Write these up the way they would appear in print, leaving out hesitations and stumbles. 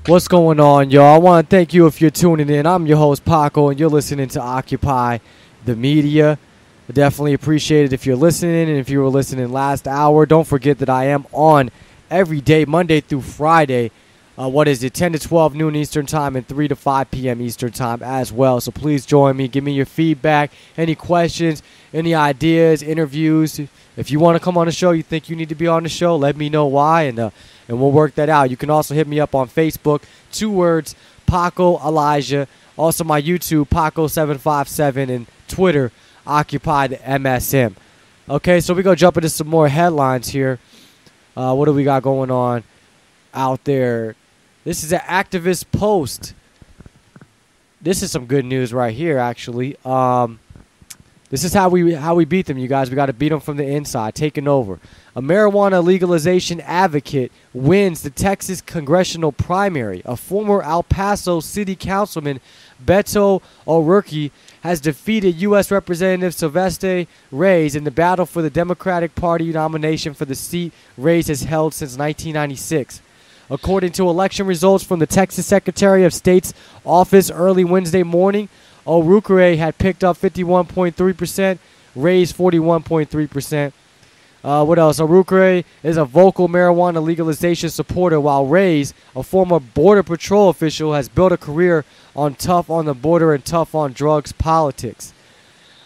What's going on, y'all? I want to thank you if you're tuning in. I'm your host, Paco, and you're listening to Occupy the Media. I definitely appreciate it if you're listening, and if you were listening last hour, don't forget that I am on every day, Monday through Friday. 10 to 12 noon Eastern Time and 3 to 5 p.m. Eastern Time as well. So please join me. Give me your feedback, any questions, any ideas, interviews. If you want to come on the show, you think you need to be on the show, let me know why, and we'll work that out. You can also hit me up on Facebook, 2 words, Paco Elijah. Also my YouTube, Paco757, and Twitter, Occupied MSM. Okay, so we're going to jump into some more headlines here. What do we got going on out there? This is an activist post. This is some good news right here, actually. This is how we beat them, you guys. We got to beat them from the inside, taking over. A marijuana legalization advocate wins the Texas congressional primary. A former El Paso city councilman, Beto O'Rourke, has defeated U.S. Representative Sylvester Reyes in the battle for the Democratic Party nomination for the seat Reyes has held since 1996. According to election results from the Texas Secretary of State's office early Wednesday morning, O'Rourke had picked up 51.3%, Reyes 41.3%. What else? O'Rourke is a vocal marijuana legalization supporter, while Reyes, a former Border Patrol official, has built a career on tough on the border and tough on drugs politics.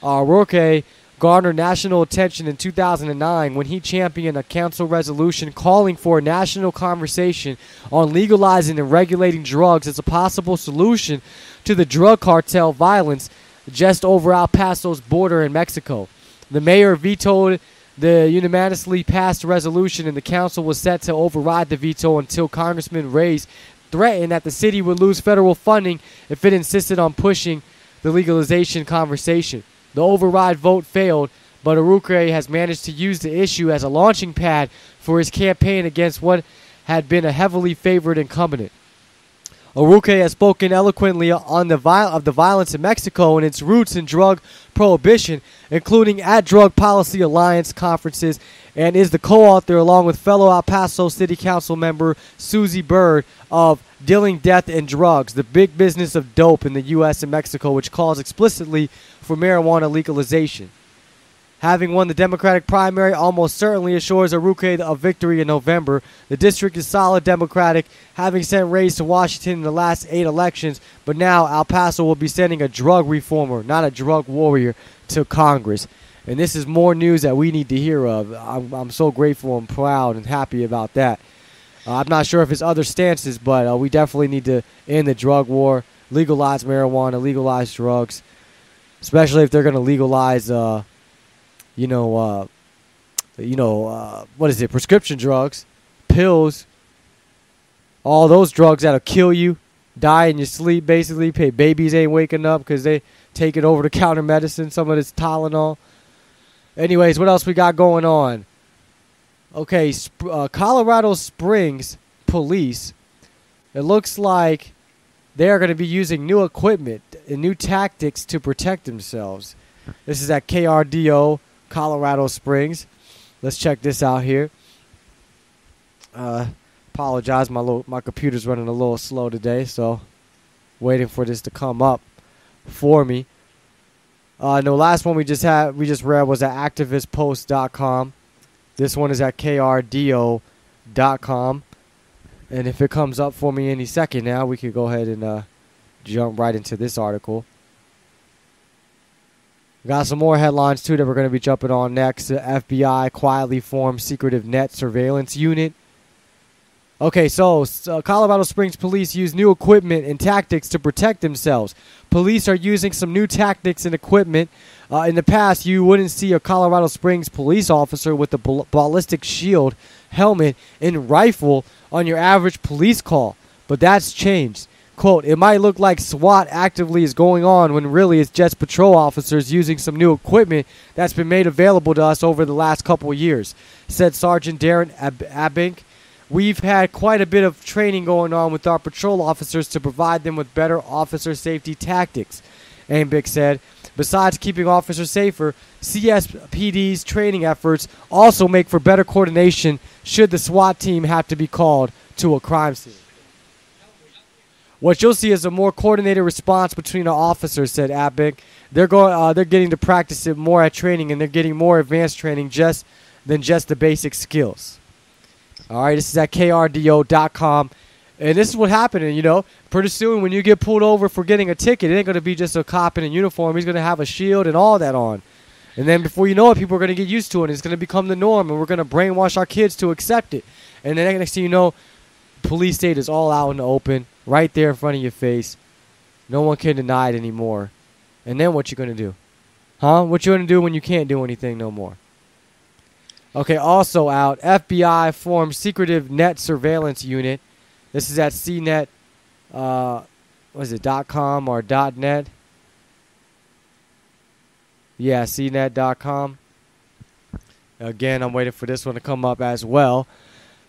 O'Rourke garnered national attention in 2009 when he championed a council resolution calling for a national conversation on legalizing and regulating drugs as a possible solution to the drug cartel violence just over El Paso's border in Mexico. The mayor vetoed the unanimously passed resolution, and the council was set to override the veto until Congressman Reyes threatened that the city would lose federal funding if it insisted on pushing the legalization conversation. The override vote failed, but O'Rourke has managed to use the issue as a launching pad for his campaign against what had been a heavily favored incumbent. O'Rourke has spoken eloquently on the violence in Mexico and its roots in drug prohibition, including at Drug Policy Alliance conferences, and is the co-author, along with fellow El Paso City Council member Susie Bird, of Dealing Death and Drugs, the Big Business of Dope in the U.S. and Mexico, which calls explicitly for marijuana legalization. Having won the Democratic primary almost certainly assures O'Rourke a victory in November. The district is solid Democratic, having sent Reyes to Washington in the last 8 elections, but now El Paso will be sending a drug reformer, not a drug warrior, to Congress. And this is more news that we need to hear of. I'm so grateful and proud and happy about that. I'm not sure if it's other stances, but we definitely need to end the drug war, legalize marijuana, legalize drugs, especially if they're going to legalize, prescription drugs, pills, all those drugs that'll kill you, die in your sleep, basically. Babies ain't waking up because they taking over-the-counter medicine, some of this Tylenol. Anyways, what else we got going on? Okay, Colorado Springs police, it looks like they are going to be using new equipment and new tactics to protect themselves. This is at KRDO, Colorado Springs. Let's check this out here. Apologize, my computer's running a little slow today, so waiting for this to come up for me. No, last one we just read was at activistpost.com. This one is at krdo.com. And if it comes up for me any second now, we could go ahead and jump right into this article. We got some more headlines, too, that we're going to be jumping on next. The FBI quietly formed secretive net surveillance unit. Okay, so Colorado Springs police use new equipment and tactics to protect themselves. Police are using some new tactics and equipment. In the past, you wouldn't see a Colorado Springs police officer with a ballistic shield, helmet, and rifle on your average police call. But that's changed. Quote, it might look like SWAT actively is going on when really it's just patrol officers using some new equipment that's been made available to us over the last couple of years, said Sergeant Darren Abink. We've had quite a bit of training going on with our patrol officers to provide them with better officer safety tactics, Abink said. Besides keeping officers safer, CSPD's training efforts also make for better coordination should the SWAT team have to be called to a crime scene. What you'll see is a more coordinated response between the officers, said Abick. They're getting to practice it more at training, and they're getting more advanced training than just the basic skills. All right, this is at krdo.com. And this is what happened, you know. Pretty soon when you get pulled over for getting a ticket, it ain't going to be just a cop in a uniform. He's going to have a shield and all that on. And then before you know it, people are going to get used to it. It's going to become the norm, and we're going to brainwash our kids to accept it. And then next thing you know, police state is all out in the open, right there in front of your face. No one can deny it anymore. And then what you going to do? Huh? What you going to do when you can't do anything no more? Okay, also out, FBI formed Secretive Net Surveillance Unit. This is at CNET, what is it, .com or .net? Yeah, CNET.com. Again, I'm waiting for this one to come up as well.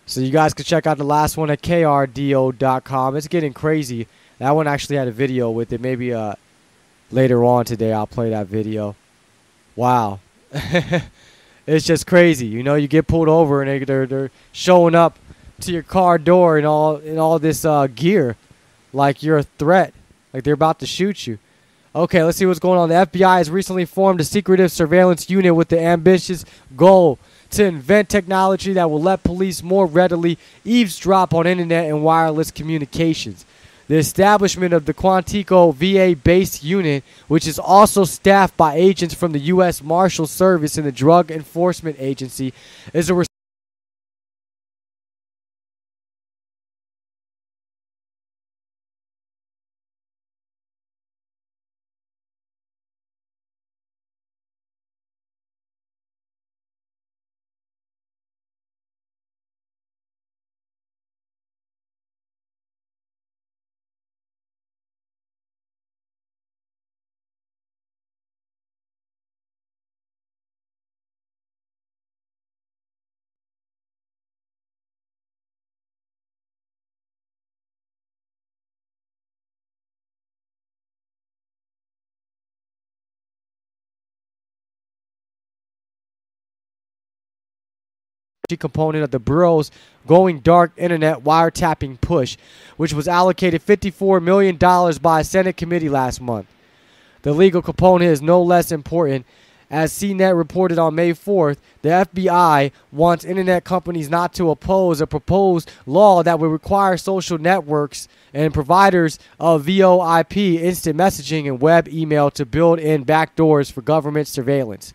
So you guys can check out the last one at krdo.com. It's getting crazy. That one actually had a video with it. Maybe later on today I'll play that video. Wow. It's just crazy. You know, you get pulled over and they're showing up to your car door and all this gear like you're a threat, like they're about to shoot you. Okay, let's see what's going on. The FBI has recently formed a secretive surveillance unit with the ambitious goal to invent technology that will let police more readily eavesdrop on internet and wireless communications. The establishment of the Quantico VA-based unit, which is also staffed by agents from the U.S. Marshal Service and the Drug Enforcement Agency, is a component of the Bureau's Going Dark Internet wiretapping push, which was allocated $54 million by a Senate committee last month. The legal component is no less important. As CNET reported on May 4th, the FBI wants internet companies not to oppose a proposed law that would require social networks and providers of VoIP, instant messaging, and web email to build in backdoors for government surveillance.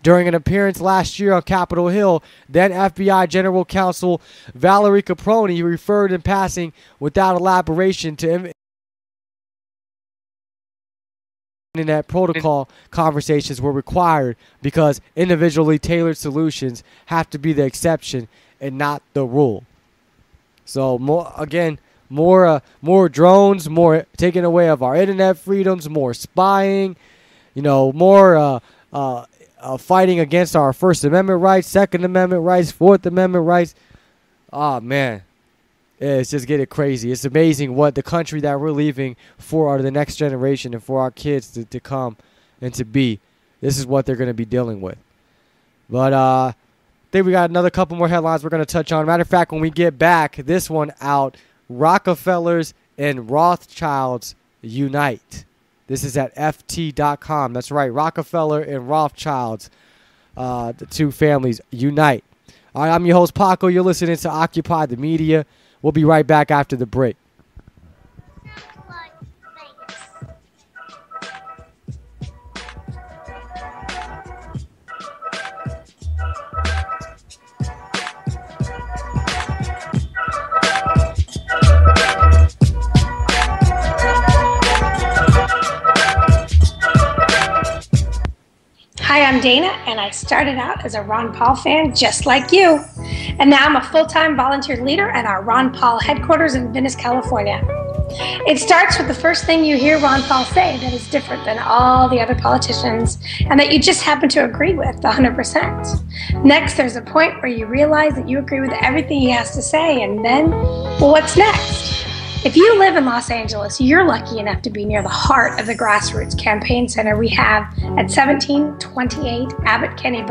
During an appearance last year on Capitol Hill, then FBI General Counsel Valerie Caproni referred in passing without elaboration to internet protocol conversations were required because individually tailored solutions have to be the exception and not the rule. So more drones, more taking away of our internet freedoms, more spying, more fighting against our First Amendment rights, Second Amendment rights, Fourth Amendment rights. Oh, man. It's just getting crazy. It's amazing what the country that we're leaving for the next generation and for our kids to come and to be. This is what they're going to be dealing with. But I think we got another couple more headlines we're going to touch on. Matter of fact, when we get back, this one out, Rockefellers and Rothschilds unite. This is at ft.com. That's right, Rockefeller and Rothschilds, the two families unite. All right, I'm your host, Paco. You're listening to Occupy the Media. We'll be right back after the break. Hi, I'm Dana, and I started out as a Ron Paul fan just like you. And now I'm a full-time volunteer leader at our Ron Paul headquarters in Venice, California. It starts with the first thing you hear Ron Paul say that is different than all the other politicians and that you just happen to agree with 100%. Next, there's a point where you realize that you agree with everything he has to say, and then, well, what's next? If you live in Los Angeles, you're lucky enough to be near the heart of the grassroots campaign center we have at 1728 Abbott Kinney Boulevard.